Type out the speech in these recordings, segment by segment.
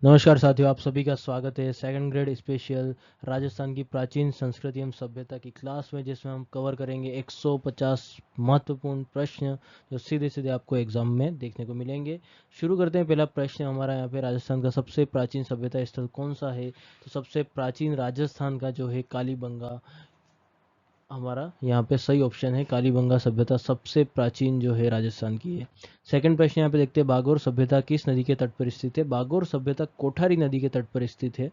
नमस्कार साथियों, आप सभी का स्वागत है सेकंड ग्रेड स्पेशल राजस्थान की प्राचीन संस्कृति एवं सभ्यता की क्लास में, जिसमें हम कवर करेंगे 150 महत्वपूर्ण प्रश्न जो सीधे सीधे आपको एग्जाम में देखने को मिलेंगे। शुरू करते हैं। पहला प्रश्न हमारा यहाँ पे, राजस्थान का सबसे प्राचीन सभ्यता स्थल कौन सा है? तो सबसे प्राचीन राजस्थान का जो है कालीबंगा हमारा यहाँ पे सही ऑप्शन है। कालीबंगा सभ्यता सबसे प्राचीन जो है राजस्थान की है। सेकंड प्रश्न यहाँ पे देखते हैं, बागोर सभ्यता किस नदी के तट पर स्थित है? बागोर सभ्यता कोठारी नदी के तट पर स्थित है।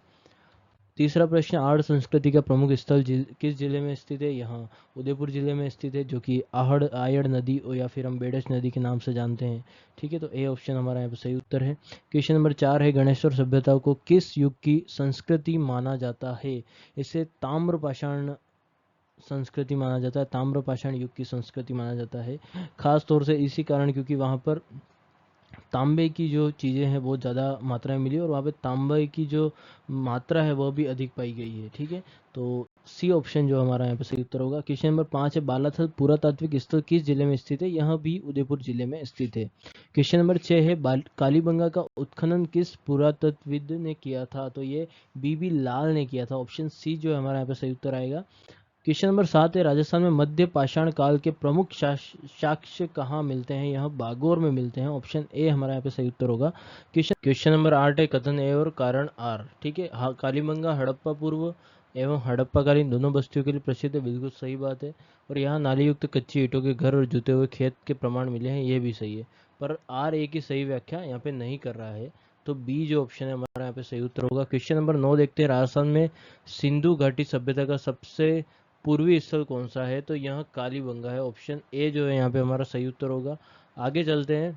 तीसरा प्रश्न, आहड़ संस्कृति का प्रमुख स्थल किस जिले में स्थित है? यहाँ उदयपुर जिले में स्थित है, जो कि आहड़ आयड़ नदी और या फिर हम बेडस नदी के नाम से जानते हैं। ठीक है, तो ए ऑप्शन हमारा यहाँ पे सही उत्तर है। क्वेश्चन नंबर 4 है, गणेश्वर सभ्यता को किस युग की संस्कृति माना जाता है? इसे ताम्र पाषाण संस्कृति माना जाता है, ताम्र पाषाण युग की संस्कृति माना जाता है। खास तौर से इसी कारण क्योंकि वहाँ पर तांबे की जो चीज़ें हैं बहुत ज़्यादा मात्रा में मिली और वहाँ पे तांबे की जो मात्रा है वह भी अधिक पाई गई है। ठीक है, तो सी ऑप्शन जो हमारा यहाँ पे सही उत्तर होगा। क्वेश्चन नंबर 5 है, बालाथल पुरातात्विक स्थल किस जिले में स्थित है? यह भी उदयपुर जिले में स्थित है। क्वेश्चन नंबर 6 है, कालीबंगा का उत्खनन किस पुरातत्वविद ने किया था? तो ये बीबी लाल ने किया था। ऑप्शन सी जो है हमारा यहाँ पे सही उत्तर आएगा। क्वेश्चन नंबर 7 है, राजस्थान में मध्य पाषाण काल के प्रमुख साक्ष्य कहाँ मिलते हैं? यह बागोर में मिलते हैं। ऑप्शन ए हमारा यहाँ पे सही उत्तर होगा। क्वेश्चन नंबर 8 है, कथन ए और कारण आर। ठीक है, कालीबंगा हड़प्पा पूर्व एवं हड़प्पाकालीन दोनों बस्तियों के लिए प्रसिद्ध है। बिल्कुल सही बात है। और यहाँ नाली युक्त कच्ची ईंटों के घर और जुते हुए खेत के प्रमाण मिले हैं, ये भी सही है। पर आर ए की सही व्याख्या यहाँ पे नहीं कर रहा है, तो बी जो ऑप्शन है हमारा यहाँ पे सही उत्तर होगा। क्वेश्चन नंबर 9 देखते हैं, राजस्थान में सिंधु घाटी सभ्यता का सबसे पूर्वी स्थल कौन सा है? तो यहाँ कालीबंगा है। ऑप्शन ए जो है यहाँ पे हमारा सही उत्तर होगा। आगे चलते हैं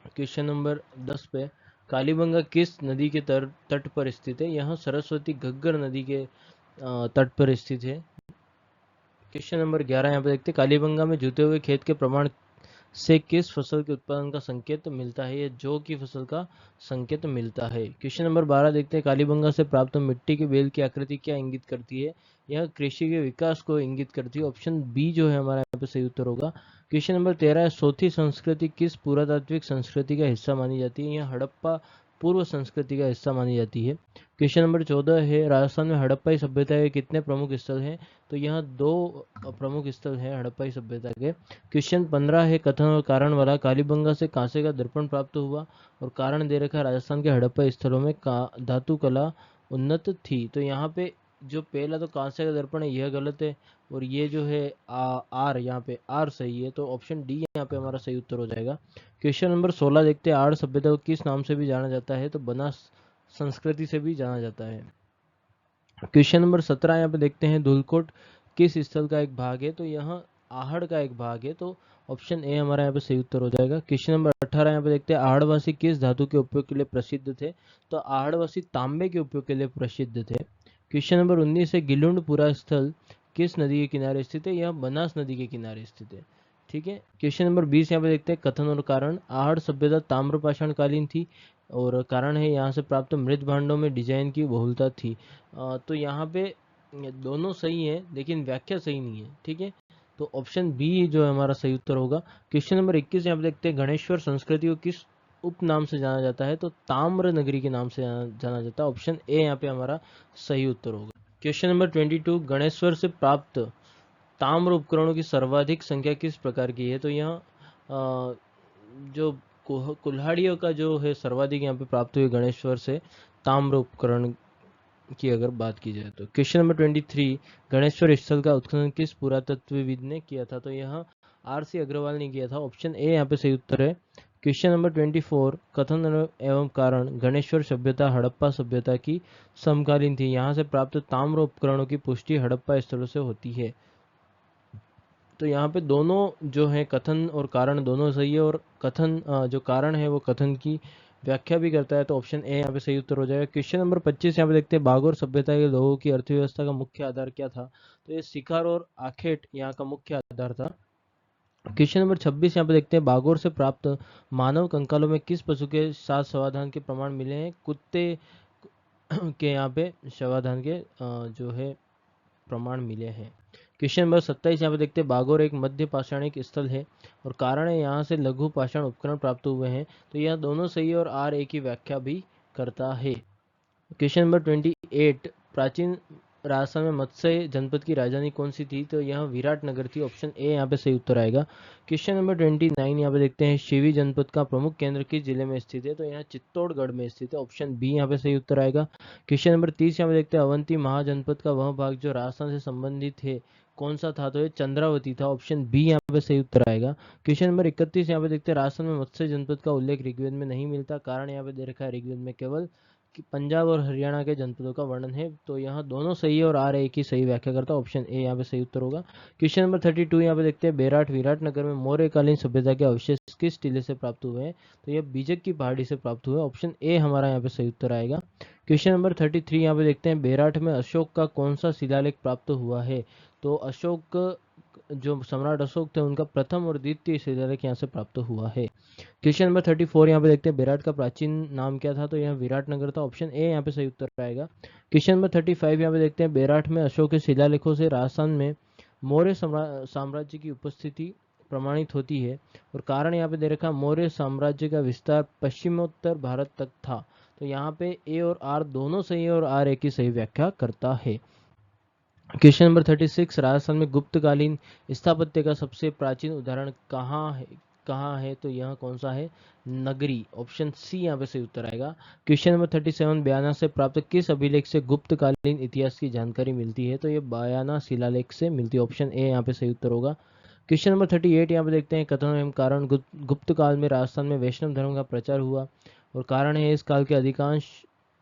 क्वेश्चन नंबर 10 पे, कालीबंगा किस नदी के तट पर स्थित है? यहाँ सरस्वती घग्गर नदी के तट पर स्थित है। क्वेश्चन नंबर 11 यहाँ पे देखते हैं, कालीबंगा में जुते हुए खेत के प्रमाण से किस फसल के उत्पादन का संकेत मिलता है? ये जौ की फसल का संकेत मिलता है। क्वेश्चन नंबर 12 देखते हैं, कालीबंगा से प्राप्त मिट्टी के बेल की आकृति क्या इंगित करती है? यह कृषि के विकास को इंगित करती है। ऑप्शन बी जो है हमारा यहाँ पे सही उत्तर होगा। क्वेश्चन नंबर 13 है, सोथी संस्कृति किस पुरातात्विक संस्कृति का हिस्सा मानी जाती है? यह हड़प्पा पूर्व संस्कृति का हिस्सा मानी जाती है। क्वेश्चन नंबर 14 है, राजस्थान में हड़प्पाई सभ्यता के कितने प्रमुख स्थल हैं? तो यहाँ 2 प्रमुख स्थल हैं हड़प्पाई सभ्यता के। क्वेश्चन 15 है, कथन और कारण वाला, कालीबंगा से कांसे का दर्पण प्राप्त हुआ और कारण दे रखा, राजस्थान के हड़प्पा स्थलों में धातु कला उन्नत थी। तो यहाँ पे जो पहला तो कांसे का दर्पण है यह गलत है, और ये जो है आर, यहाँ पे आर सही है, तो ऑप्शन डी यहाँ पे हमारा सही उत्तर हो जाएगा। क्वेश्चन नंबर 16 देखते हैं, आड़ सभ्यता को किस नाम से भी जाना जाता है? तो बनास संस्कृति से भी जाना जाता है। क्वेश्चन नंबर 17 यहाँ पे देखते हैं, धुलकोट किस स्थल का एक भाग है? तो यहाँ आहड़ का एक भाग है, तो ऑप्शन ए हमारा यहाँ पे सही उत्तर हो जाएगा। क्वेश्चन नंबर 18 यहाँ पे देखते हैं, आहड़वासी किस धातु के उपयोग के लिए प्रसिद्ध थे? तो आहड़वासी तांबे के उपयोग के लिए प्रसिद्ध थे। क्वेश्चन नंबर 19 है, गिलुंडपुरा स्थल किस नदी के किनारे स्थित है? यह बनास नदी के किनारे स्थित है। ठीक है, क्वेश्चन नंबर 20 यहाँ पे देखते हैं, कथन और कारण, आहड़ सभ्यता ताम्रपाषाण कालीन थी और कारण है यहाँ से प्राप्त मृत भांडों में डिजाइन की बहुलता थी। तो यहाँ पे दोनों सही है लेकिन व्याख्या सही नहीं है। ठीक है, तो ऑप्शन बी जो है हमारा सही उत्तर होगा। क्वेश्चन नंबर 21 यहाँ पे देखते हैं, गणेश्वर संस्कृति को किस उप नाम से जाना जाता है? तो ताम्र नगरी के नाम से जाना जाता है। ऑप्शन ए यहाँ पे हमारा सही उत्तर होगा। क्वेश्चन नंबर 22, गणेश्वर से प्राप्त ताम्र उपकरणों की सर्वाधिक संख्या किस प्रकार की है? तो यहाँ जो कुल्हाड़ियों का जो है सर्वाधिक यहाँ पे प्राप्त हुए गणेश्वर से ताम्र उपकरण की अगर बात की जाए तो। क्वेश्चन नंबर 23, गणेश्वर स्थल का उत्खनन किस पुरातत्वविद ने किया था? तो यहाँ आर सी अग्रवाल ने किया था। ऑप्शन ए यहाँ पे सही उत्तर है। क्वेश्चन नंबर 24, कथन एवं कारण, गणेश्वर सभ्यता हड़प्पा सभ्यता की समकालीन थी, यहाँ से प्राप्त ताम्र उपकरणों की पुष्टि हड़प्पा स्थलों से होती है। तो यहाँ पे दोनों जो है कथन और कारण दोनों सही है, और कथन जो कारण है वो कथन की व्याख्या भी करता है, तो ऑप्शन ए यहाँ पे सही उत्तर हो जाएगा। क्वेश्चन नंबर 25 यहाँ पे देखते हैं, बागोर सभ्यता के लोगों की अर्थव्यवस्था का मुख्य आधार क्या था? तो ये शिकार और आखेट यहाँ का मुख्य आधार था। क्वेश्चन नंबर 26 यहाँ पे देखते हैं, बागोर से प्राप्त मानव कंकालों में किस पशु के साथ शवाधान के प्रमाण मिले हैं? कुत्ते के यहाँ पे शवाधान के जो है प्रमाण मिले हैं। क्वेश्चन नंबर 27 यहाँ पे देखते हैं, बागोर एक मध्य पाषाणिक स्थल है और कारण है यहाँ से लघु पाषाण उपकरण प्राप्त हुए हैं, तो यह दोनों सही है और आर ए की व्याख्या भी करता है। क्वेश्चन नंबर 28, प्राचीन राजस्थान में मत्स्य जनपद की राजधानी कौन सी थी? तो यह विराटनगर थी। ऑप्शन ए यहाँ पे सही उत्तर आएगा। क्वेश्चन नंबर 29 यहाँ पे देखते हैं, शिवी जनपद का प्रमुख केंद्र किस जिले में स्थित है? तो यहाँ चित्तौड़गढ़ में स्थित है। ऑप्शन बी यहाँ पे सही उत्तर आएगा। क्वेश्चन नंबर 30 यहाँ पे देखते हैं, अवंती महाजनपद का वह भाग जो राजस्थान से संबंधित है कौन सा था? तो ये चंद्रावती था। ऑप्शन बी यहाँ पे सही उत्तर आएगा। क्वेश्चन नंबर 31 यहाँ पे देखते हैं, राजस्थान में मत्स्य जनपद का उल्लेख ऋग्वेद में नहीं मिलता, कारण यहाँ पे दे रखा है ऋग्वेद में केवल कि पंजाब और हरियाणा के जनपदों का वर्णन है। तो यहाँ दोनों सही है और आर एक ही सही व्याख्या करता है। ऑप्शन ए यहाँ पे सही उत्तर होगा। क्वेश्चन नंबर 32 यहाँ पे देखते हैं, बेराट विराटनगर में मौर्यकालीन सभ्यता के अवशेष किस टीले से प्राप्त हुए हैं? तो यह बीजक की पहाड़ी से प्राप्त हुए। ऑप्शन ए हमारा यहाँ पे सही उत्तर आएगा। क्वेश्चन नंबर 33 यहाँ पे देखते हैं, बेराट में अशोक का कौन सा शिलालेख प्राप्त हुआ है? तो अशोक, जो सम्राट अशोक थे, उनका प्रथम और द्वितीय शिलालेख यहाँ से प्राप्त हुआ है। क्वेश्चन नंबर 34 यहाँ पे देखते हैं, बेराट का प्राचीन नाम क्या था? तो यह विराटनगर था। ऑप्शन ए यहाँ पे सही उत्तर आएगा। क्वेश्चन नंबर 35 यहाँ पे देखते हैं, बेराट में अशोक के शिलालेखों से राजस्थान में मौर्य साम्राज्य की उपस्थिति प्रमाणित होती है और कारण यहाँ पे दे रखा, मौर्य साम्राज्य का विस्तार पश्चिमोत्तर भारत तक था। तो यहाँ पे ए और आर दोनों सही है और आर ए की सही व्याख्या करता है। क्वेश्चन नंबर 36, राजस्थान में गुप्तकालीन स्थापत्य का सबसे प्राचीन उदाहरण कहाँ है? तो यह कौन सा है? नगरी। ऑप्शन सी यहाँ पे सही उत्तर आएगा। क्वेश्चन नंबर 37, बयाना से प्राप्त किस अभिलेख से गुप्तकालीन इतिहास की जानकारी मिलती है? तो ये बयाना शिलालेख से मिलती है। ऑप्शन ए यहाँ पे सही उत्तर होगा। क्वेश्चन नंबर 38 यहाँ पे देखते हैं, कथन एवं कारण, गुप्त काल में राजस्थान में वैष्णव धर्म का प्रचार हुआ और कारण है इस काल के अधिकांश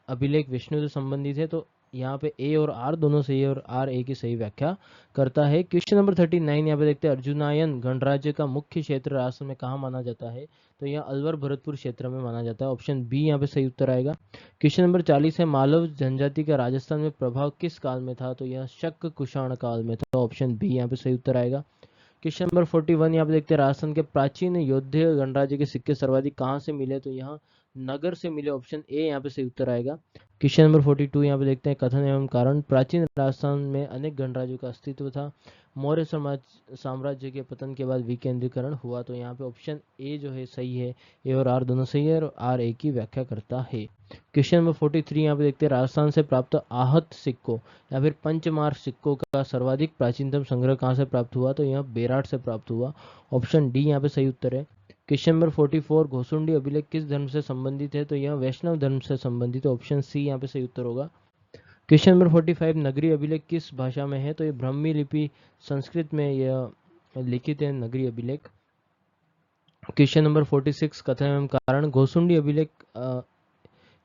अभिलेख विष्णु से संबंधित है। तो यहाँ पे ए और आर दोनों सही है और आर ए की सही व्याख्या करता है। क्वेश्चन नंबर 39 यहाँ पे देखते हैं, अर्जुनायन गणराज्य का मुख्य क्षेत्र राजस्थान में कहाँ माना जाता है? तो यह अलवर भरतपुर क्षेत्र में माना जाता है। ऑप्शन बी यहाँ पे सही उत्तर आएगा। क्वेश्चन नंबर 40 है, मालव जनजाति का राजस्थान में प्रभाव किस काल में था? तो यह शक कुषाण काल में था। ऑप्शन बी यहाँ पे सही उत्तर आएगा। क्वेश्चन नंबर 41 यहाँ पे देखते हैं, राजस्थान के प्राचीन योद्ध गणराज्य के सिक्के सर्वाधिक कहाँ से मिले? तो यहाँ नगर से मिले। ऑप्शन ए यहाँ पे सही उत्तर आएगा। क्वेश्चन नंबर 42 यहाँ पे देखते हैं, कथन एवं कारण, प्राचीन राजस्थान में अनेक गणराज्यों का अस्तित्व था, मौर्य साम्राज्य के पतन के बाद विकेंद्रीकरण हुआ। तो यहाँ पे ऑप्शन ए जो है सही है। ए और आर दोनों सही है और आर ए की व्याख्या करता है। क्वेश्चन नंबर 43 यहाँ पे देखते हैं, राजस्थान से प्राप्त आहत सिक्कों या फिर पंचमार्क सिक्कों का सर्वाधिक प्राचीनतम संग्रह कहाँ से प्राप्त हुआ? तो यह बेराट से प्राप्त हुआ। ऑप्शन डी यहाँ पे सही उत्तर है। क्वेश्चन नंबर 44, घोसुंडी अभिलेख किस धर्म से संबंधित है? तो यह वैष्णव धर्म से संबंधित है। ऑप्शन सी यहाँ पे सही उत्तर होगा। क्वेश्चन नंबर 45, नगरी अभिलेख किस भाषा में है? तो ये ब्राह्मी लिपि संस्कृत में यह लिखित है नगरी अभिलेख। क्वेश्चन नंबर 46, कथन एवं कारण, घोसुंडी अभिलेख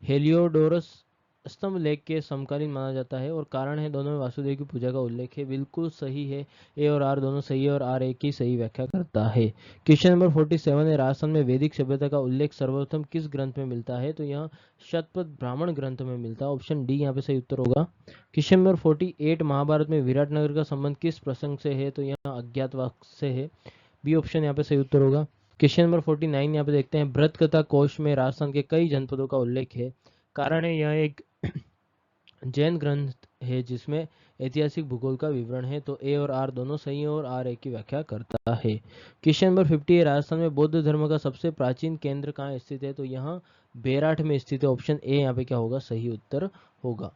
हेलियोडोरस स्तंभ लेख के समकालीन माना जाता है और कारण है दोनों में वासुदेव की पूजा का उल्लेख है। बिल्कुल सही है। ए और आर दोनों सही है और आर ए की सही व्याख्या करता है। क्वेश्चन नंबर 47 है, राजस्थान में वैदिक सभ्यता का उल्लेख सर्वप्रथम किस ग्रंथ में मिलता है? तो यह शतपथ ब्राह्मण ग्रंथ में मिलता है। ऑप्शन डी यहाँ पे सही उत्तर होगा। क्वेश्चन नंबर 48, महाभारत में विराटनगर का संबंध किस प्रसंग से है? तो यह अज्ञातवास से है। बी ऑप्शन यहाँ पे सही उत्तर होगा। क्वेश्चन नंबर 49 यहाँ पे देखते हैं, भ्रत कथा कोश में राजस्थान के कई जनपदों का उल्लेख है, कारण है यह एक जैन ग्रंथ है जिसमें ऐतिहासिक भूगोल का विवरण है। तो ए और आर दोनों सही है और आर ए की व्याख्या करता है। क्वेश्चन नंबर 50 है, राजस्थान में बौद्ध धर्म का सबसे प्राचीन केंद्र कहाँ स्थित है? तो यहाँ बेराट में स्थित है। ऑप्शन ए यहाँ पे क्या होगा? सही उत्तर होगा।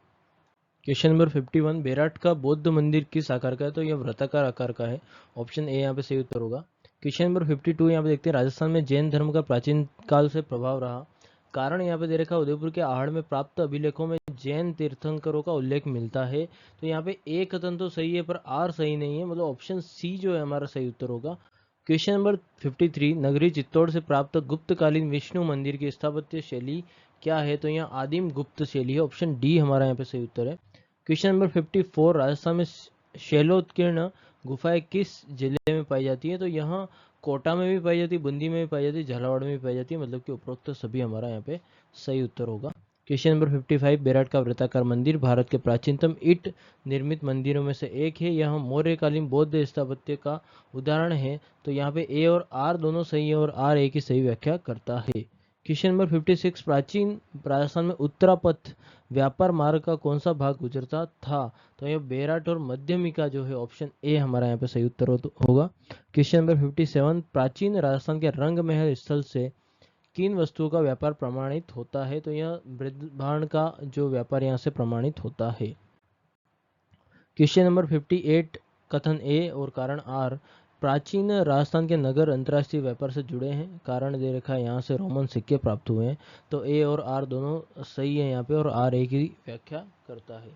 क्वेश्चन नंबर 51, बेराट का बौद्ध मंदिर किस आकार का है? तो यह वृत्ताकार आकार का है। ऑप्शन ए यहाँ पे सही उत्तर होगा। क्वेश्चन नंबर 52 यहाँ पे देखते हैं, राजस्थान में जैन धर्म का प्राचीन काल से प्रभाव रहा, कारण यहाँ पे दे रखा है उदयपुर के आहड़ में प्राप्त अभिलेखों में जैन तीर्थंकरों का उल्लेख मिलता है। तो यहाँ पे ए कथन तो सही है पर आर सही नहीं है, मतलब ऑप्शन सी जो है हमारा सही उत्तर होगा। क्वेश्चन नंबर 53, नगरी चित्तौड़ से प्राप्त गुप्तकालीन विष्णु मंदिर की स्थापत्य शैली क्या है? तो यहाँ आदिम गुप्त शैली है। ऑप्शन डी हमारा यहाँ पे सही उत्तर है। क्वेश्चन नंबर 54, राजस्थान में शैलोत्कीर्ण गुफाएं किस जिले में पाई जाती है? तो यहाँ कोटा में भी पाई जाती है, बूंदी में भी पाई जाती है, झालावाड़ में भी पाई जाती है, मतलब कि उपरोक्त सभी हमारा यहाँ पे सही उत्तर होगा। क्वेश्चन नंबर 55, बेराट का वृत्ताकार मंदिर भारत के प्राचीनतम ईंट निर्मित मंदिरों में से एक है, यह मौर्यकालीन बौद्ध स्थापत्य का उदाहरण है। तो यहाँ पे ए और आर दोनों सही है और आर ए की सही व्याख्या करता है। क्वेश्चन नंबर 56, प्राचीन राजस्थान में उत्तरापथ व्यापार मार्ग का कौन सा भाग गुजरता था? तो ये बेराट और मध्यमिका जो है, ऑप्शन ए हमारा यहाँ पे सही उत्तर होगा। क्वेश्चन नंबर 57, प्राचीन राजस्थान के रंग महल स्थल से किन वस्तुओं का व्यापार प्रमाणित होता है? तो यह मृदभांड का जो व्यापार यहाँ से प्रमाणित होता है। क्वेश्चन नंबर 58 कथन ए और कारण आर, प्राचीन राजस्थान के नगर अंतर्राष्ट्रीय व्यापार से जुड़े हैं। कारण दे रखा है यहाँ से रोमन सिक्के प्राप्त हुए हैं। तो ए और आर दोनों सही है यहाँ पे, और आर ए की व्याख्या करता है।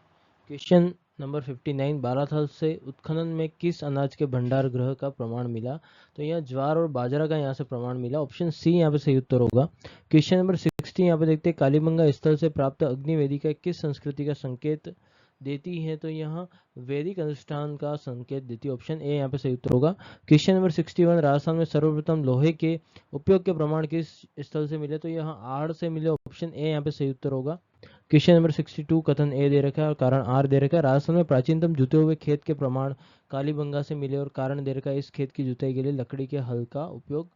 क्वेश्चन नंबर 59, बालाथल से उत्खनन में किस अनाज के भंडार गृह का प्रमाण मिला? तो यहाँ ज्वार और बाजरा का यहाँ से प्रमाण मिला। ऑप्शन सी यहाँ पे सही उत्तर होगा। क्वेश्चन नंबर 60 यहाँ पे देखते हैं, कालीबंगा स्थल से प्राप्त अग्निवेदिका किस संस्कृति का संकेत देती है? तो यहाँ वैदिक अनुष्ठान का संकेत देती है। ऑप्शन ए यहाँ पे सही उत्तर होगा। क्वेश्चन नंबर 61, राजस्थान में सर्वप्रथम लोहे के उपयोग के प्रमाण किस स्थल से मिले? तो यहाँ आड़ से मिले। ऑप्शन ए यहाँ पे सही उत्तर होगा। क्वेश्चन नंबर 62 कथन ए दे रखा है और कारण आर दे रखा है, राजस्थान में प्राचीनतम जुते हुए खेत के प्रमाण कालीबंगा से मिले, और कारण दे रखा है इस खेत की जुताई के लिए लकड़ी के हल का उपयोग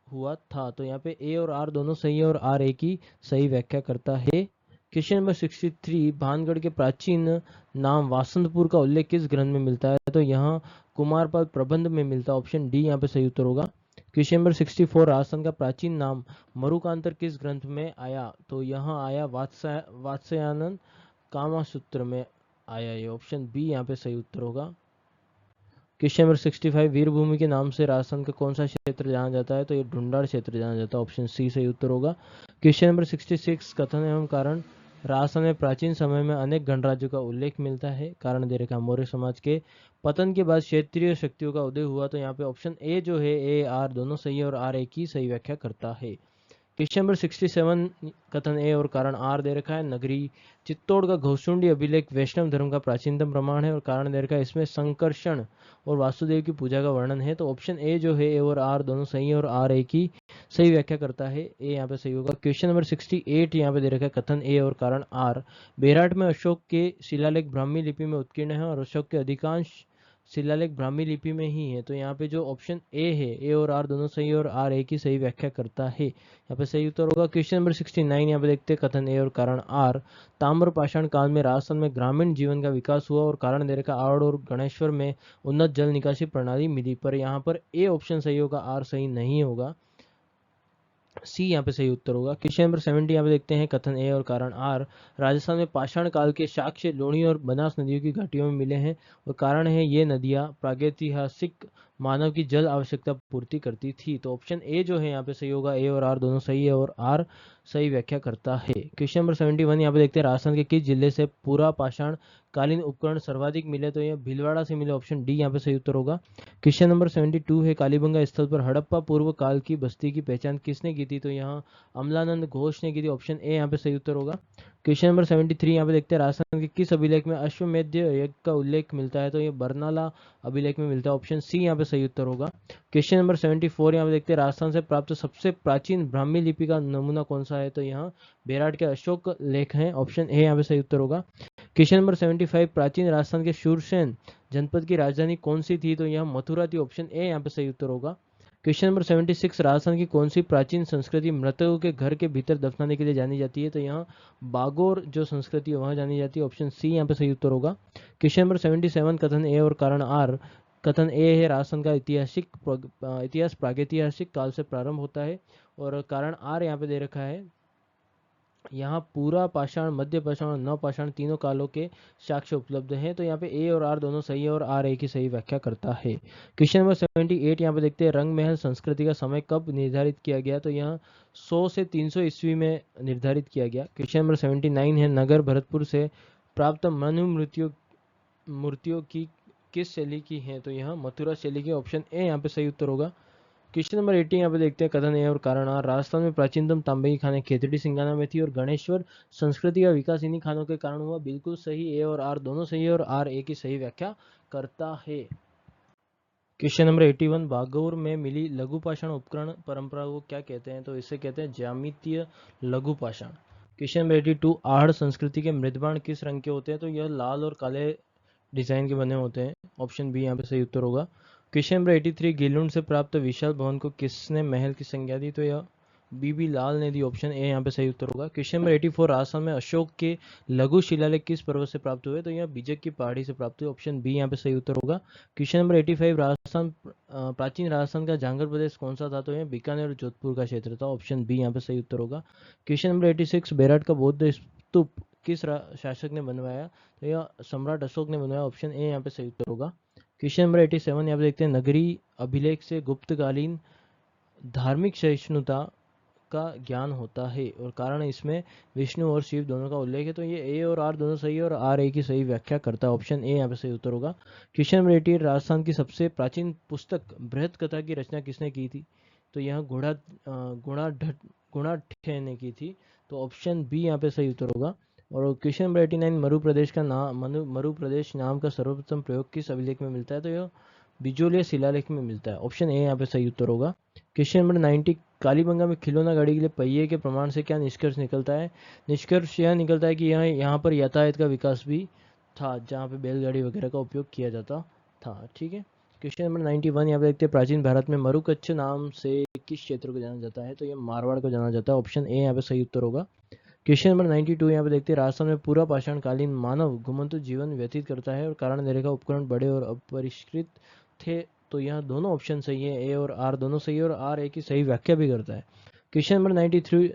हुआ था। तो यहाँ पे ए और आर दोनों सही है, और आर ए की सही व्याख्या करता है। क्वेश्चन नंबर 63, भानगढ़ के प्राचीन नाम वासंतपुर का उल्लेख किस ग्रंथ में मिलता है? तो यहाँ कुमारपाल प्रबंध में मिलता है। ऑप्शन डी यहाँ पे सही उत्तर होगा। क्वेश्चन नंबर 64, राजस्थान का प्राचीन नाम मरुकांतर किस ग्रंथ में आया? तो यहाँ आया वात्स्यायन कामसूत्र में आया। ये ऑप्शन बी यहाँ पे सही उत्तर होगा। क्वेश्चन नंबर 65, वीरभूमि के नाम से राजस्थान का कौन सा क्षेत्र जाना जाता है? तो ये ढूंढाड़ क्षेत्र जाना जाता है। ऑप्शन सी सही उत्तर होगा। क्वेश्चन नंबर 66, कथन एवं कारण, राजस्थान में प्राचीन समय में अनेक गणराज्यों का उल्लेख मिलता है। कारण दे रखा मौर्य समाज के पतन के बाद क्षेत्रीय शक्तियों का उदय हुआ। तो यहाँ पे ऑप्शन ए जो है, ए आर दोनों सही है, और आर ए की सही व्याख्या करता है। क्वेश्चन नंबर 67, कथन ए और कारण आर दे रखा है, नगरी चित्तौड़ का घोषुंडी अभिलेख वैष्णव धर्म का प्राचीनतम प्रमाण है, और कारण दे रखा है इसमें संकर्षण और वासुदेव की पूजा का वर्णन है। तो ऑप्शन ए जो है, ए और आर दोनों सही है, और आर ए की सही व्याख्या करता है। ए यहाँ पे सही होगा। क्वेश्चन नंबर 68 यहाँ पे दे रखा है, कथन ए और कारण आर, बेराट में अशोक के शिलालेख ब्राह्मी लिपि में उत्कीर्ण है, और अशोक के अधिकांश शिलालेख ब्राह्मी लिपि में ही है। तो यहाँ पे जो ऑप्शन ए है, ए और आर दोनों सही है, और आर ए की सही व्याख्या करता है। यहाँ पे सही उत्तर होगा। क्वेश्चन नंबर 69 यहाँ पे देखते हैं, कथन ए और कारण आर, ताम्र पाषाण काल में राजस्थान में ग्रामीण जीवन का विकास हुआ, और कारण दे रखा आड़ और गणेश्वर में उन्नत जल निकासी प्रणाली मिली। पर यहाँ पर ए ऑप्शन सही होगा, आर सही नहीं होगा। सी यहाँ पे सही उत्तर होगा। क्वेश्चन नंबर 70 यहाँ पे देखते हैं, कथन ए और कारण आर, राजस्थान में पाषाण काल के साक्ष्य लूणी और बनास नदियों की घाटियों में मिले हैं, और कारण है ये नदियां प्रागैतिहासिक मानव की जल आवश्यकता पूर्ति करती थी। तो ऑप्शन ए जो है यहाँ पे सही होगा। ए और आर दोनों सही है, और आर सही व्याख्या करता है। क्वेश्चन नंबर 71 यहाँ पे देखते हैं, राजस्थान के किस जिले से पूरा पाषाण कालीन उपकरण सर्वाधिक मिले? तो यह भीलवाड़ा से मिले। ऑप्शन डी यहाँ पे सही उत्तर होगा। क्वेश्चन नंबर 72 है, कालीबंगा स्थल पर हड़प्पा पूर्व काल की बस्ती की पहचान किसने की थी? तो यहाँ अमलानंद घोष ने की थी। ऑप्शन ए यहाँ पे सही उत्तर होगा। क्वेश्चन नंबर 73 यहाँ पे देखते हैं, राजस्थान के किस अभिलेख में अश्वमेध यज्ञ का उल्लेख मिलता है? तो ये बरनाला अभिलेख में मिलता है। ऑप्शन सी यहाँ पे सही उत्तर होगा। क्वेश्चन नंबर 74 यहाँ पे देखते हैं, राजस्थान से प्राप्त सबसे प्राचीन ब्राह्मी लिपि का नमूना कौन सा है? तो यहाँ बेराट के अशोक लेख हैं। ऑप्शन ए यहाँ पे सही उत्तर होगा। क्वेश्चन नंबर 75, प्राचीन राजस्थान के शूरसेन जनपद की राजधानी कौन सी थी? तो यह मथुरा थी। ऑप्शन ए यहाँ पे सही उत्तर होगा। क्वेश्चन नंबर 76, राजस्थान की कौन सी प्राचीन संस्कृति मृतकों के घर के भीतर दफनाने के लिए जानी जाती है? तो यहाँ बागोर जो संस्कृति है वहां जानी जाती है। ऑप्शन सी यहाँ पे सही उत्तर होगा। क्वेश्चन नंबर 77, कथन ए और कारण आर, कथन ए है, राजस्थान का इतिहास प्रागैतिहासिक काल से प्रारंभ होता है, और कारण आर यहाँ पे दे रखा है, यहाँ पूरा पाषाण, मध्य पाषाण और नव पाषाण तीनों कालों के साक्ष्य उपलब्ध हैं। तो यहाँ पे ए और आर दोनों सही है, और आर ए की सही व्याख्या करता है। क्वेश्चन नंबर 78 यहाँ पे देखते हैं, रंग महल संस्कृति का समय कब निर्धारित किया गया? तो यहाँ 100 से 300 ईस्वी में निर्धारित किया गया। क्वेश्चन नंबर 79 है, नगर भरतपुर से प्राप्त मनु मूर्तियों की किस शैली की है? तो यहाँ मथुरा शैली की। ऑप्शन ए यहाँ पे सही उत्तर होगा। क्वेश्चन नंबर 80 यहाँ पे देखते हैं, कथन ए और कारण आर, राजस्थान में प्राचीनतम तांबे की खानें खेतड़ी सिंगाना में थी, और गणेश्वर संस्कृति का विकास इन्हीं खानों के कारण हुआ। बिल्कुल सही, ए और आर दोनों सही है, और आर ए की सही व्याख्या करता है। क्वेश्चन नंबर 81, बागौर में मिली लघु पाषाण उपकरण परंपरा को क्या कहते हैं? तो इसे कहते हैं ज्यामितीय लघु पाषाण। क्वेश्चन नंबर 82, आहड़ संस्कृति के मृदबाण किस रंग के होते हैं? तो यह लाल और काले डिजाइन के बने होते हैं। ऑप्शन बी यहाँ पे सही उत्तर होगा। क्वेश्चन नंबर 83, गीलुंड से प्राप्त विशाल भवन को किसने महल की संज्ञा दी? तो यह बीबी लाल ने दी, ऑप्शन ए यहाँ पे सही उत्तर होगा। क्वेश्चन नंबर 84, राजस्थान में अशोक के लघु शिलालेख किस पर्वत से प्राप्त हुए? तो यह बीजक की पहाड़ी से प्राप्त हुए, ऑप्शन बी यहाँ पे सही उत्तर होगा। क्वेश्चन नंबर 85, राजस्थान प्राचीन राजस्थान का जांगर प्रदेश कौन सा था? तो यह बीकानेर और जोधपुर का क्षेत्र था, ऑप्शन बी यहाँ पे सही उत्तर होगा। क्वेश्चन नंबर 86, बेरठ का बौद्ध स्तूप किस शासक ने बनवाया? तो यह सम्राट अशोक ने बनवाया, ऑप्शन ए यहाँ पे सही उत्तर होगा। क्वेश्चन नंबर 87, यहाँ पे देखते हैं, नगरी अभिलेख से गुप्तकालीन धार्मिक सहिष्णुता का ज्ञान होता है और कारण इसमें विष्णु और शिव दोनों का उल्लेख है। तो ये ए और आर दोनों सही है और आर ए की सही व्याख्या करता है, ऑप्शन ए यहाँ पे सही उत्तर होगा। क्वेश्चन नंबर 88, राजस्थान की सबसे प्राचीन पुस्तक बृहत कथा की रचना किसने की थी? तो यह गुणाढ्य ने की थी, तो ऑप्शन बी यहाँ पे सही उत्तर होगा। और क्वेश्चन नंबर 89, मरु प्रदेश का नाम मरु प्रदेश नाम का सर्वप्रथम प्रयोग किस अभिलेख में मिलता है? तो यह बिजोलिया शिलालेख में मिलता है, ऑप्शन ए यहाँ पे सही उत्तर होगा। क्वेश्चन नंबर 90, कालीबंगा में खिलौना गाड़ी के लिए पहिए के प्रमाण से क्या निष्कर्ष निकलता है? निष्कर्ष यह निकलता है कि यहाँ पर यातायात का विकास भी था, जहाँ पे बैलगाड़ी वगैरह का उपयोग किया जाता था। ठीक है। क्वेश्चन नंबर 91, यहाँ पे देखते हैं, प्राचीन भारत में मरुकच्छ नाम से किस क्षेत्र को जाना जाता है? तो यह मारवाड़ को जाना जाता है, ऑप्शन ए यहाँ पे सही उत्तर होगा। क्वेश्चन नंबर 92, यहाँ पे देखते हैं, राजस्थान में पूरा पाषाणकालीन मानव घुमंतु जीवन व्यतीत करता है और कारण रेखा उपकरण बड़े और अपरिष्कृत थे, तो यहाँ दोनों ऑप्शन सही है, ए और आर दोनों सही है और आर ए की सही व्याख्या भी करता है। क्वेश्चन नंबर 93,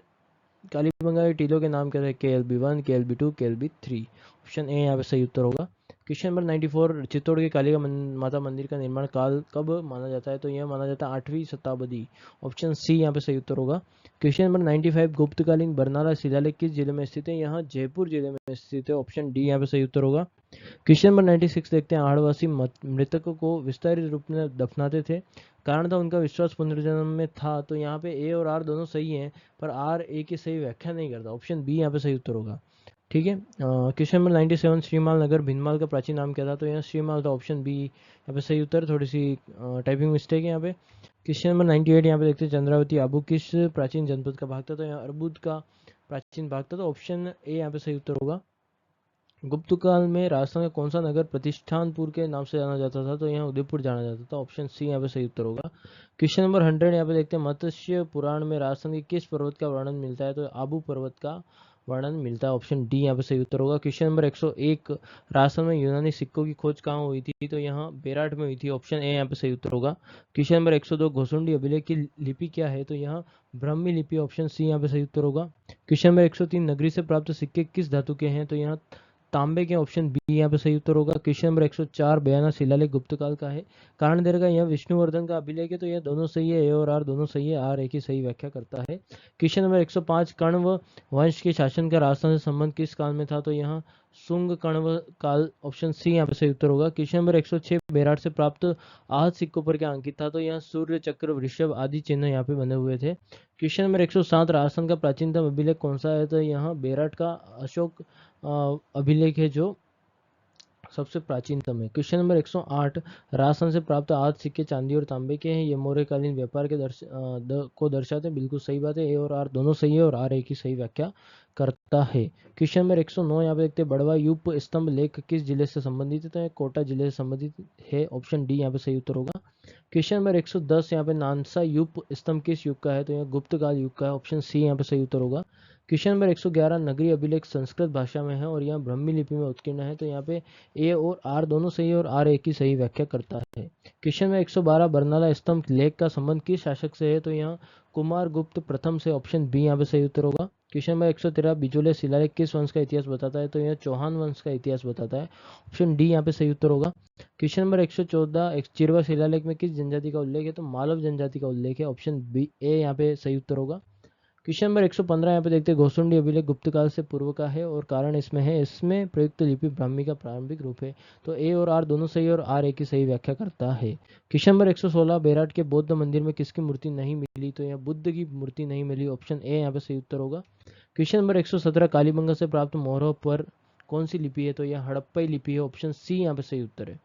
कालीबंगा के टीलों के नाम क्या थे? KLB1, KLB2, KLB3, option A यहाँ पे सही उत्तर होगा। क्वेश्चन नंबर 94, चित्तौड़ के कालिका माता मंदिर का निर्माण काल कब माना जाता है? तो यह माना जाता है 8वीं शताब्दी, ऑप्शन सी यहाँ पे सही उत्तर होगा। क्वेश्चन नंबर 95, गुप्तकालीन बरनाला शिलालेख किस जिले में स्थित है? यहाँ जयपुर जिले में स्थित है, ऑप्शन डी यहाँ पे सही उत्तर होगा। क्वेश्चन नंबर 96, देखते हैं, आहड़वासी मृतकों को विस्तारित रूप में दफनाते थे, कारण था उनका विश्वास पुनर्जन्म में था, तो यहाँ पे ए और आर दोनों सही हैं, पर आर ए की सही व्याख्या नहीं करता, ऑप्शन बी यहाँ पे सही उत्तर होगा। ठीक है। क्वेश्चन नंबर 97, श्रीमाल नगर भिंदमाल का प्राचीन नाम क्या था? तो यहाँ श्रीमाल था, ऑप्शन बी यहाँ पे सही उत्तर। थोड़ी सी टाइपिंग मिस्टेक है यहाँ पे। क्वेश्चन नंबर 98, यहाँ पे देखते हैं, चंद्रावती आबू किस प्राचीन जनपद का भाग था? तो यहाँ अर्बुद का प्राचीन भाग था, तो ऑप्शन ए यहाँ पे सही उत्तर होगा। गुप्त काल में राजस्थान का कौन सा नगर प्रतिष्ठानपुर के नाम से जाना जाता था? तो यहाँ उदयपुर जाना जाता था, ऑप्शन सी यहाँ पे सही उत्तर होगा। क्वेश्चन नंबर 100, यहाँ पे देखते हैं, मत्स्य पुराण में राजस्थान के किस पर्वत का वर्णन मिलता है? तो आबू पर्वत का वर्णन मिलता है, ऑप्शन डी यहाँ पे सही उत्तर होगा। क्वेश्चन नंबर 101, राजस्थान में यूनानी सिक्कों की खोज कहाँ हुई थी? तो यहाँ बेराट में हुई थी, ऑप्शन ए यहाँ पे सही उत्तर होगा। क्वेश्चन नंबर 102, घोसुंडी अभिलेख की लिपि क्या है? तो यहाँ ब्राह्मी लिपि, ऑप्शन सी यहाँ पे सही उत्तर होगा। क्वेश्चन नंबर 103, नगरी से प्राप्त सिक्के किस धातु के हैं? तो यहाँ तांबे के, ऑप्शन बी यहाँ पे सही उत्तर होगा। क्वेश्चन नंबर 104, बयाना शिलालेख गुप्त काल का है, कारण दे रखा यह विष्णुवर्धन का अभिलेख है, तो यह दोनों सही है, ए और आर दोनों सही है, आर ए की सही व्याख्या करता है। क्वेश्चन नंबर 105, कण्व वंश के शासन का राजस्थान से संबंध किस काल में था? तो यहाँ सुंग कण्व काल, ऑप्शन सी यहाँ पे सही उत्तर होगा। क्वेश्चन नंबर 106, बेराट से प्राप्त आहत सिक्कों पर क्या अंकित था? तो यहाँ सूर्य, चक्र, वृषभ आदि चिन्ह यहाँ पे बने हुए थे। क्वेश्चन नंबर 107, राजस्थान का प्राचीनतम अभिलेख कौन सा है? तो यहाँ बेराट का अशोक अभिलेख है जो सबसे प्राचीनतम है। क्वेश्चन नंबर 108, राजस्थान से प्राप्त आहत सिक्के चांदी और तांबे के हैं, ये मौर्यकालीन व्यापार के को दर्शाते हैं, बिल्कुल सही बात है, ए और आर दोनों सही है और आर ए की सही व्याख्या करता है। क्वेश्चन नंबर 109, यहाँ पे देखते हैं, बड़वा यूप स्तंभ लेख किस जिले से संबंधित है? तो कोटा जिले से संबंधित है, ऑप्शन डी यहाँ पे सही उत्तर होगा। क्वेश्चन नंबर 110, यहाँ पे नानसा यूप स्तंभ किस युग का है? तो यह गुप्त काल युग का है, ऑप्शन सी यहाँ पे सही उत्तर होगा। क्वेश्चन नंबर 111, नगरी अभिलेख संस्कृत भाषा में है और यहाँ ब्राह्मी लिपि में उत्कीर्ण है, तो यहाँ पे ए और आर दोनों सही है और आर ए की सही व्याख्या करता है। क्वेश्चन में 112, बरनाला स्तंभ लेख का संबंध किस शासक से है? तो यहाँ कुमार गुप्त प्रथम से, ऑप्शन बी यहाँ पे सही उत्तर होगा। क्वेश्चन नंबर 113, बिजोले शिलालेख किस वंश का इतिहास बताता है? तो यह चौहान वंश का इतिहास बताता है, ऑप्शन डी यहाँ पे सही उत्तर होगा। क्वेश्चन नंबर 114, चिरवा शिलालेख में किस जनजाति का उल्लेख है? तो मालव जनजाति का उल्लेख है, ऑप्शन बी ए यहाँ पे सही उत्तर होगा। क्वेश्चन नंबर 115, यहाँ पे देखते हैं, घोसुंडी अभिलेख गुप्त काल से पूर्व का है और कारण इसमें है, इसमें प्रयुक्त लिपि ब्राह्मी का प्रारंभिक रूप है, तो ए और आर दोनों सही और आर ए की सही व्याख्या करता है। क्वेश्चन नंबर 116, बेराट के बौद्ध मंदिर में किसकी मूर्ति नहीं मिली? तो यहाँ बुद्ध की मूर्ति नहीं मिली, ऑप्शन ए यहाँ पे सही उत्तर होगा। क्वेश्चन नंबर 117, कालीबंगा से प्राप्त मोहरों पर कौन सी लिपि है? तो यह हड़प्पई लिपि है, ऑप्शन सी यहाँ पे सही उत्तर है।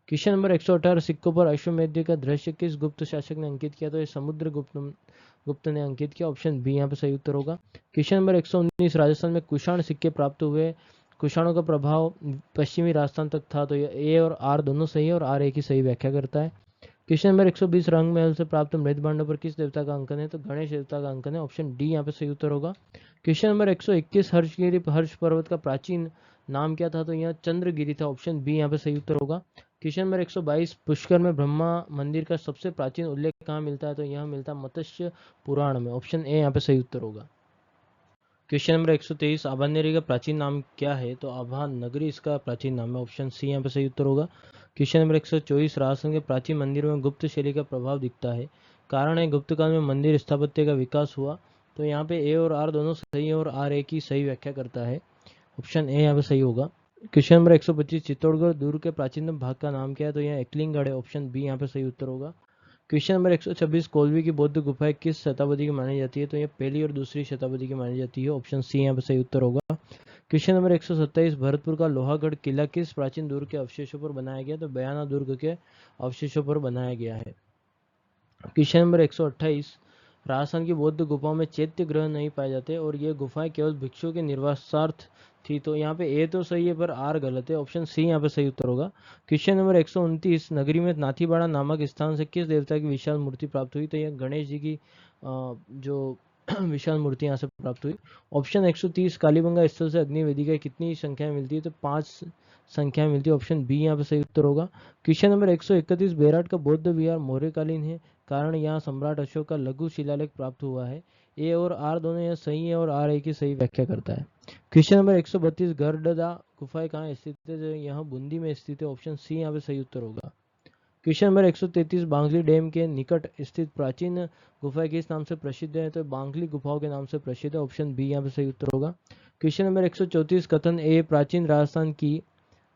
क्वेश्चन नंबर 118, सिक्कों पर अश्वमेध का दृश्य किस गुप्त शासक ने अंकित किया? तो ये समुद्र गुप्त ने अंकित किया, ऑप्शन बी यहाँ पे सही उत्तर होगा। क्वेश्चन नंबर 119, राजस्थान में कुषाण सिक्के प्राप्त हुए, कुषाणों का प्रभाव पश्चिमी राजस्थान तक था, तो ये ए और आर दोनों सही है और आर ए की सही व्याख्या करता है। क्वेश्चन नंबर 120, रंग महल से प्राप्त मृत भांडों पर किस देवता का अंकन है? तो गणेश देवता का अंकन है, ऑप्शन डी यहाँ पे सही उत्तर होगा। क्वेश्चन नंबर 121, हर्षगिरी हर्ष पर्वत का प्राचीन नाम क्या था? तो यहाँ चंद्रगिरी था, ऑप्शन बी यहाँ पे सही उत्तर होगा। क्वेश्चन नंबर 122, पुष्कर में ब्रह्मा मंदिर का सबसे प्राचीन उल्लेख कहाँ मिलता है? तो यह मिलता है मत्स्य पुराण में, ऑप्शन ए यहाँ पे सही उत्तर होगा। क्वेश्चन नंबर 123, आभानेरी का प्राचीन नाम क्या है? तो आभा नगरी इसका प्राचीन नाम है, ऑप्शन सी यहाँ पे सही उत्तर होगा। क्वेश्चन नंबर 124, राजस्थान के प्राचीन मंदिरों में गुप्त शैली का प्रभाव दिखता है, कारण है गुप्त काल में मंदिर स्थापत्य का विकास हुआ। तो यहाँ पे ए और आर दोनों सही है और आर ए की सही व्याख्या करता है, ऑप्शन ए यहाँ पे सही होगा। क्वेश्चन नंबर 125, चित्तौड़गढ़ दुर्ग के प्राचीनतम भाग का नाम क्या है? तो यहाँ एकलिंगगढ़ है, ऑप्शन बी यहाँ पे सही उत्तर होगा। क्वेश्चन नंबर 126, कोलवी की बौद्ध गुफाएं किस शताब्दी की मानी जाती है? तो ये पहली और दूसरी शताब्दी की मानी जाती है, ऑप्शन सी यहाँ पर सही उत्तर होगा। क्वेश्चन नंबर 127, भरतपुर का लोहागढ़ किला किस प्राचीन दुर्ग के अवशेषों पर बनाया गया? तो बयाना दुर्ग के अवशेषों पर बनाया गया है। क्वेश्चन नंबर 128, राजस्थान की बौद्ध गुफाओं में चैत्य ग्रह नहीं पाए जाते और ये गुफाएं केवल भिक्षुओं के निर्वासार्थ थी। तो यहाँ पे ए तो सही है पर आर गलत है, ऑप्शन सी यहाँ पे सही उत्तर होगा। क्वेश्चन नंबर 129, नगरी में नाथीबाड़ा नामक स्थान से किस देवता की विशाल मूर्ति प्राप्त हुई? तो यह गणेश जी की जो विशाल मूर्ति यहाँ से प्राप्त हुई। ऑप्शन 130, कालीबंगा स्थल से अग्नि वेदिका कितनी संख्या मिलती है? तो 5 संख्या मिलती है, ऑप्शन बी यहाँ पे सही उत्तर होगा। क्वेश्चन नंबर 131, बेराट का बौद्ध विहार मौर्यकालीन है, कारण यहाँ सम्राट अशोक का लघु शिलालेख प्राप्त हुआ है। ए और आर दोनों यह सही है और आर ए की सही व्याख्या करता है। क्वेश्चन नंबर 132, गढ़डदा गुफाएं कहाँ स्थित है? तो यहाँ बूंदी में स्थित है, ऑप्शन सी यहाँ पे सही उत्तर होगा। क्वेश्चन नंबर 133, बांगली डैम के निकट स्थित प्राचीन गुफाएं किस नाम से प्रसिद्ध है? तो बांगली गुफाओं के नाम से प्रसिद्ध है, ऑप्शन बी यहाँ पे सही उत्तर होगा। क्वेश्चन नंबर 134, कथन ए, प्राचीन राजस्थान की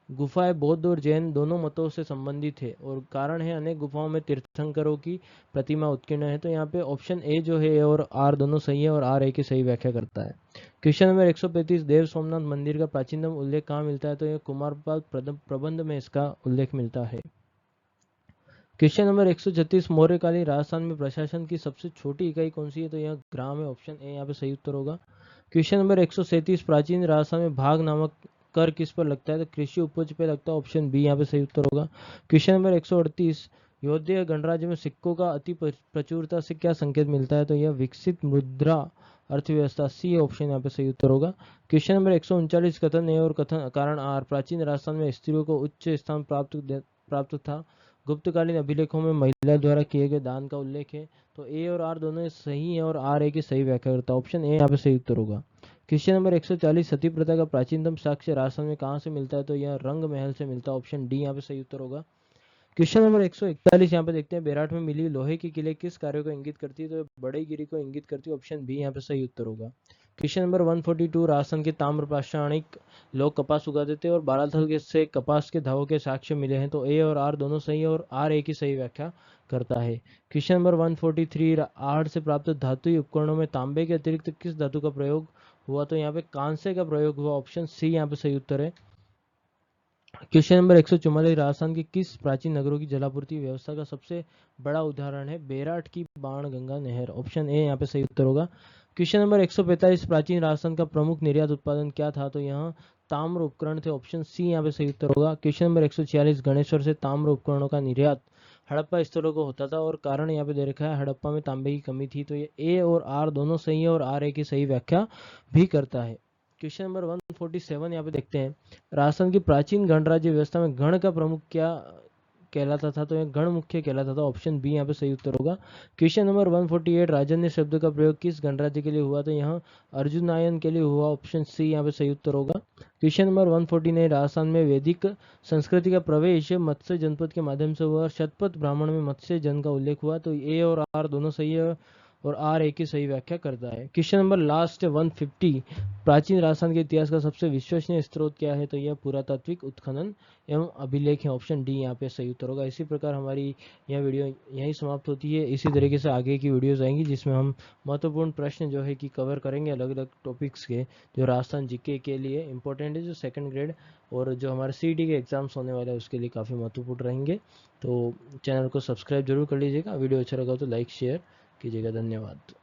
गुफाएं बौद्ध और जैन दोनों मतों से संबंधित है और कारण है अनेक गुफाओं में तीर्थंकरों की प्रतिमा उत्कीर्ण है। तो यहाँ पे ऑप्शन ए जो है और आर दोनों सही है और आर ए की सही व्याख्या करता है। क्वेश्चन नंबर 135, देव सोमनाथ मंदिर का प्राचीनतम उल्लेख कहाँ मिलता है? तो यह कुमारपाल प्रबंध में इसका उल्लेख मिलता है। क्वेश्चन नंबर 136, मौर्यकालीन राजस्थान में प्रशासन की सबसे छोटी इकाई कौन सी है? तो यह ग्राम है, ऑप्शन ए यहाँ पे सही उत्तर होगा। क्वेश्चन नंबर 137, प्राचीन राजस्थान में भाग नामक कर किस पर लगता है? तो कृषि उपज पे लगता है, ऑप्शन बी यहाँ पे सही उत्तर होगा। क्वेश्चन नंबर 138, योध्या गणराज्य में सिक्कों का अति प्रचुरता से क्या संकेत मिलता है? तो यह विकसित मुद्रा अर्थव्यवस्था, सी ऑप्शन यहाँ पे सही उत्तर होगा। क्वेश्चन नंबर 139, कथन ए और कथन कारण आर, प्राचीन राजस्थान में स्त्रियों को उच्च स्थान प्राप्त था, गुप्तकालीन अभिलेखों में महिला द्वारा किए गए दान का उल्लेख है। तो ए और आर दोनों सही है और आर ए की सही व्याख्या करता है, ऑप्शन ए यहाँ पे सही उत्तर होगा। क्वेश्चन नंबर 140, सती प्रथा का प्राचीनतम साक्ष्य राजस्थान में कहाँ से मिलता है? तो यह रंग महल से मिलता है, ऑप्शन डी यहाँ पे सही उत्तर होगा। क्वेश्चन नंबर 141, यहाँ पे देखते हैं, बेराट में मिली लोहे की किले किस कार्य को इंगित करती है? तो बड़े गिरी को इंगित करती है, ऑप्शन बी यहाँ पे सही उत्तर होगा। क्वेश्चन नंबर 142, राजस्थान के ताम्र पाषाणिक लोग कपास उगाते थे और बालाथल के से कपास के धागों के साक्ष्य मिले हैं। तो ए और आर दोनों सही है और आर ए की सही व्याख्या करता है। क्वेश्चन नंबर 143, आहड़ से प्राप्त धातुई उपकरणों में तांबे के अतिरिक्त किस धातु का प्रयोग हुआ? तो यहाँ पे कांसे का प्रयोग हुआ, ऑप्शन सी यहाँ पे सही उत्तर है। क्वेश्चन नंबर 144, राजस्थान के किस प्राचीन नगरों की जलापूर्ति व्यवस्था का सबसे बड़ा उदाहरण है? बेराट की बाणगंगा नहर, ऑप्शन ए यहाँ पे सही उत्तर होगा। क्वेश्चन नंबर 145, प्राचीन राजस्थान का प्रमुख निर्यात उत्पादन क्या था? तो यहाँ ताम्र उपकरण थे, ऑप्शन सी यहाँ पे सही उत्तर होगा। क्वेश्चन नंबर 146, गणेश्वर से ताम्र उपकरणों का निर्यात हड़प्पा स्थलों को होता था और कारण यहाँ पे दे रखा है हड़प्पा में तांबे की कमी थी। तो ये ए और आर दोनों सही है और आर ए की सही व्याख्या भी करता है। क्वेश्चन नंबर 147 यहाँ पे देखते हैं, राजस्थान की प्राचीन गणराज्य व्यवस्था में गण का प्रमुख क्या कहलाता था? तो यह गण मुख्य कहलाता था, ऑप्शन बी यहाँ पे सही उत्तर होगा। क्वेश्चन नंबर 148, राजन्य शब्द का प्रयोग किस गणराज्य के लिए हुआ? तो यहाँ अर्जुनायन के लिए हुआ, ऑप्शन सी यहाँ पे सही उत्तर होगा। क्वेश्चन नंबर 149, राजस्थान में वैदिक संस्कृति का प्रवेश मत्स्य जनपद के माध्यम से हुआ, शतपथ ब्राह्मण में मत्स्य जन का उल्लेख हुआ। तो ए और आर दोनों सही है और आर ए की सही व्याख्या करता है। क्वेश्चन नंबर लास्ट 150, प्राचीन राजस्थान के इतिहास का सबसे विश्वसनीय स्रोत क्या है? तो यह पुरातात्विक उत्खनन एवं अभिलेख है, ऑप्शन डी यहाँ पे सही उत्तर होगा। इसी प्रकार हमारी यह वीडियो यहीं समाप्त होती है। इसी तरीके से आगे की वीडियोस आएंगी जिसमें हम महत्वपूर्ण प्रश्न जो है कि कवर करेंगे, अलग अलग टॉपिक्स के जो राजस्थान जीके के लिए इंपॉर्टेंट है, जो सेकंड ग्रेड और जो हमारे सीईटी के एग्जाम्स होने वाले हैं उसके लिए काफ़ी महत्वपूर्ण रहेंगे। तो चैनल को सब्सक्राइब जरूर कर लीजिएगा, वीडियो अच्छा लगा तो लाइक शेयर कीजिएगा। धन्यवाद।